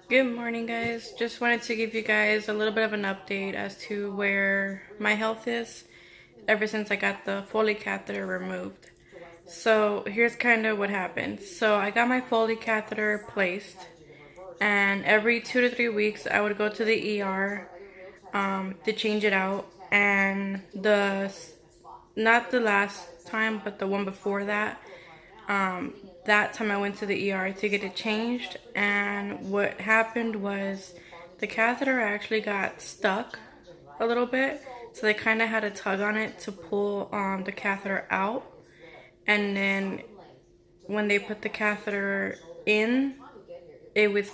Good morning, guys. Just wanted to give you guys a little bit of an update as to where my health is ever since I got the foley catheter removed. So here's kind of what happened. So I got my foley catheter placed, and every 2 to 3 weeks I would go to the ER to change it out. And not the last time, but the one before that, um, that time I went to the ER to get it changed, and what happened was the catheter actually got stuck a little bit, so they kind of had to tug on it to pull the catheter out, and then when they put the catheter in, it was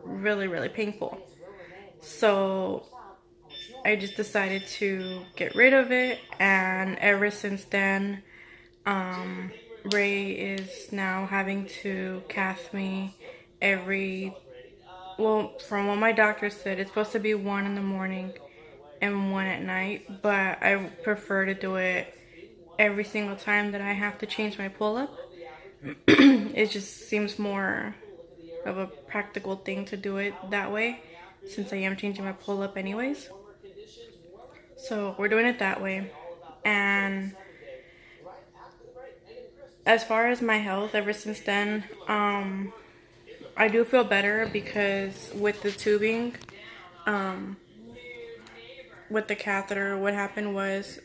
really, really painful. So I just decided to get rid of it, and ever since then, um, Ray is now having to cath me every, well, from what my doctor said, it's supposed to be one in the morning and one at night, but I prefer to do it every single time that I have to change my pull-up. It just seems more of a practical thing to do it that way since I am changing my pull-up anyways. So we're doing it that way. And as far as my health, ever since then, I do feel better because with the tubing, um, with the catheter, what happened was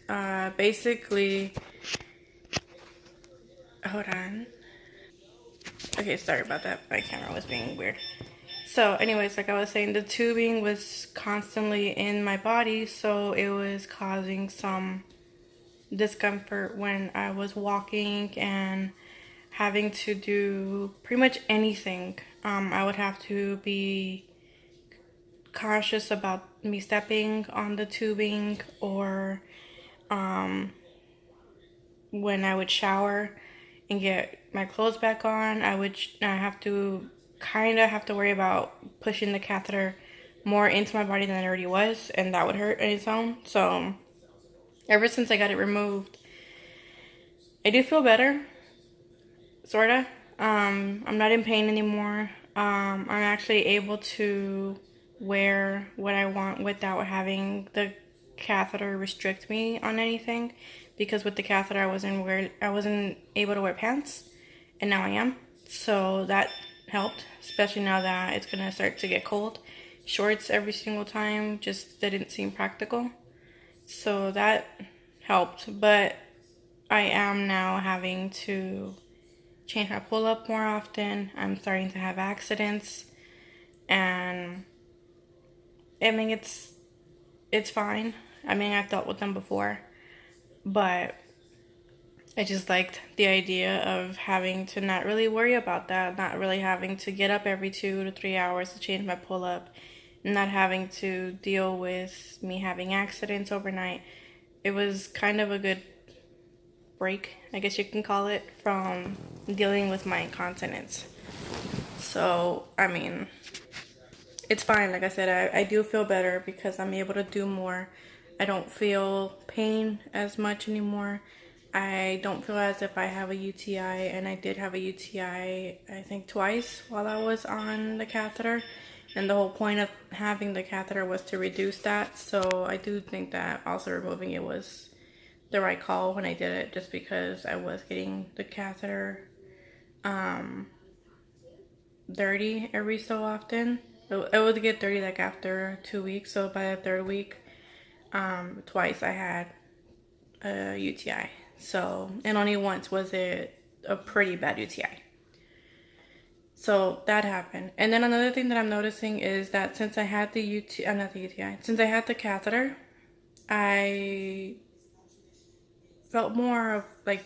basically, hold on. Okay, sorry about that. My camera was being weird. So, anyways, like I was saying, the tubing was constantly in my body, so it was causing some discomfort when I was walking and having to do pretty much anything. I would have to be cautious about me stepping on the tubing, or um, when I would shower and get my clothes back on, I have to kind of have to worry about pushing the catheter more into my body than it already was, and that would hurt on its own. So ever since I got it removed, I do feel better, sorta. I'm not in pain anymore. I'm actually able to wear what I want without having the catheter restrict me on anything. Because with the catheter, I wasn't able to wear pants, and now I am. So that helped, especially now that it's gonna start to get cold. Shorts every single time just didn't seem practical. So that helped, but I am now having to change my pull up more often. I'm starting to have accidents, and I mean it's fine. I mean, I've dealt with them before, but I just liked the idea of having to not really worry about that, not really having to get up every 2 to 3 hours to change my pull up, not having to deal with me having accidents overnight. It was kind of a good break, I guess you can call it, from dealing with my incontinence. So, I mean, it's fine. Like I said, I do feel better because I'm able to do more. I don't feel pain as much anymore. I don't feel as if I have a UTI, and I did have a UTI, I think twice while I was on the catheter. And the whole point of having the catheter was to reduce that. So I do think that also removing it was the right call when I did it, just because I was getting the catheter um, dirty every so often. It would get dirty like after 2 weeks. So by the third week, twice I had a UTI. So, and only once was it a pretty bad UTI. So that happened. And then another thing that I'm noticing is that since I had the not the UTI, since I had the catheter, I felt more like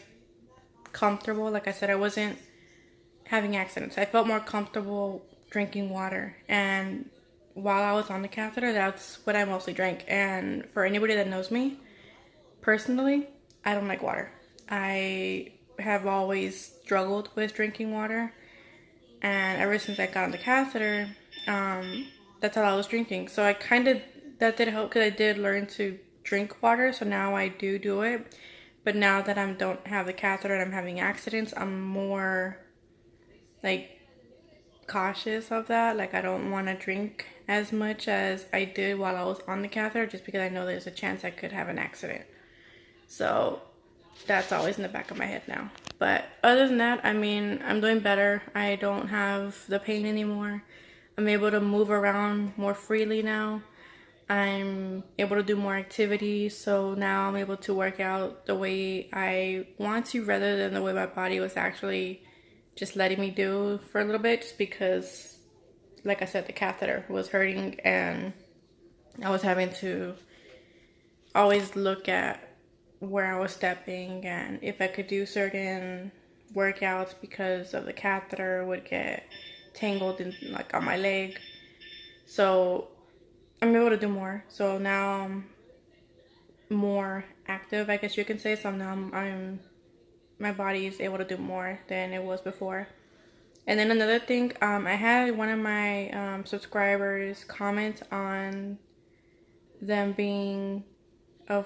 comfortable. Like I said, I wasn't having accidents. I felt more comfortable drinking water. And while I was on the catheter, that's what I mostly drank. And for anybody that knows me personally, I don't like water. I have always struggled with drinking water. And ever since I got on the catheter, that's all I was drinking. So I kind of, that did help because I did learn to drink water. So now I do it. But now that I don't have the catheter and I'm having accidents, I'm more like cautious of that. Like, I don't want to drink as much as I did while I was on the catheter, just because I know there's a chance I could have an accident. So that's always in the back of my head now. But other than that, I mean, I'm doing better. I don't have the pain anymore. I'm able to move around more freely now. I'm able to do more activities, so now I'm able to work out the way I want to rather than the way my body was actually just letting me do for a little bit, just because, like I said, the catheter was hurting and I was having to always look at where I was stepping and if I could do certain workouts because of the catheter would get tangled in, like, on my leg. So I'm able to do more. So now I'm more active, I guess you can say. So now my body is able to do more than it was before. And then another thing, I had one of my subscribers comment on them being a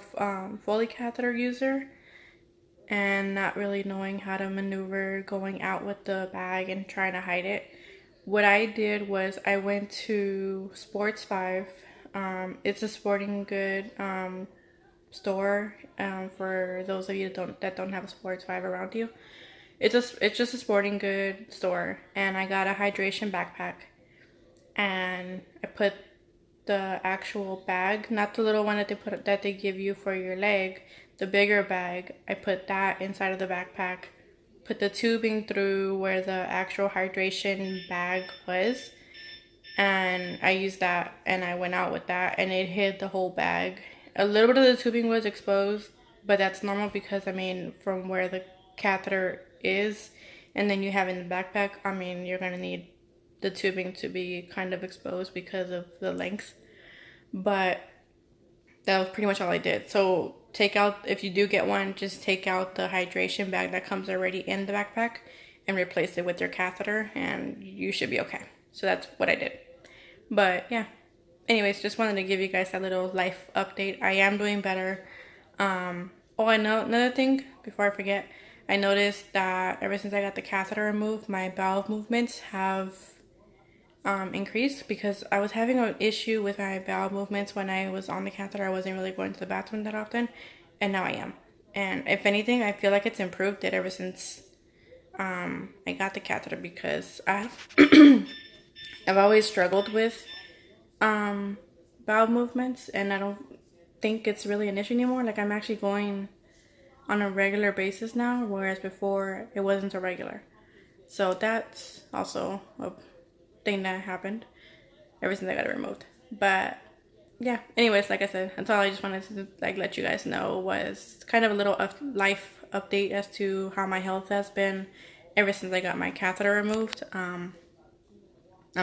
foley catheter user and not really knowing how to maneuver going out with the bag and trying to hide it. What I did was I went to Sports 5. It's a sporting good store for those of you that don't have a Sports 5 around you. It's just a sporting good store, and I got a hydration backpack, and I put the actual bag, not the little one that they give you for your leg, the bigger bag. I put that inside of the backpack, put the tubing through where the actual hydration bag was, and I used that, and I went out with that, and it hid the whole bag. A little bit of the tubing was exposed, but that's normal because, I mean, from where the catheter is and then you have in the backpack, I mean, you're gonna need the tubing to be kind of exposed because of the length. But that was pretty much all I did. So take out, if you do get one, just take out the hydration bag that comes already in the backpack and replace it with your catheter, and you should be okay. So that's what I did. But yeah, anyways, just wanted to give you guys a little life update. I am doing better. Oh, I know another thing before I forget. I noticed that ever since I got the catheter removed, my bowel movements have increased, because I was having an issue with my bowel movements when I was on the catheter. I wasn't really going to the bathroom that often, and now I am. And if anything, I feel like it's improved it ever since I got the catheter, because I've always struggled with bowel movements, and I don't think it's really an issue anymore. Like, I'm actually going on a regular basis now, whereas before it wasn't so regular. So that's also a thing that happened ever since I got it removed. But yeah, anyways, like I said, that's all I just wanted to let you guys know, was kind of a little life update as to how my health has been ever since I got my catheter removed. I'm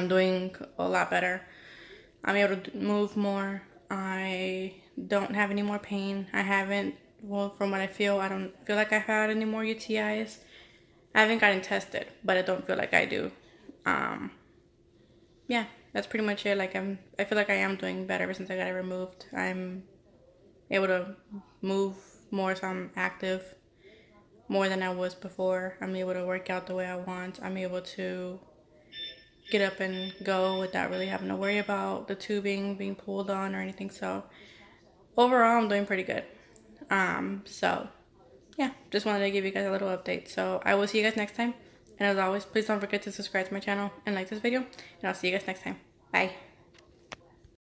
doing a lot better. I'm able to move more. I don't have any more pain. I haven't, well, from what I feel, I don't feel like I've had any more UTIs. I haven't gotten tested, but I don't feel like I do. Yeah, that's pretty much it. I feel like I am doing better ever since I got it removed. I'm able to move more, so I'm active more than I was before. I'm able to work out the way I want. I'm able to get up and go without really having to worry about the tubing being pulled on or anything. So overall, I'm doing pretty good. So yeah, just wanted to give you guys a little update. So I will see you guys next time. And as always, please don't forget to subscribe to my channel and like this video. And I'll see you guys next time. Bye.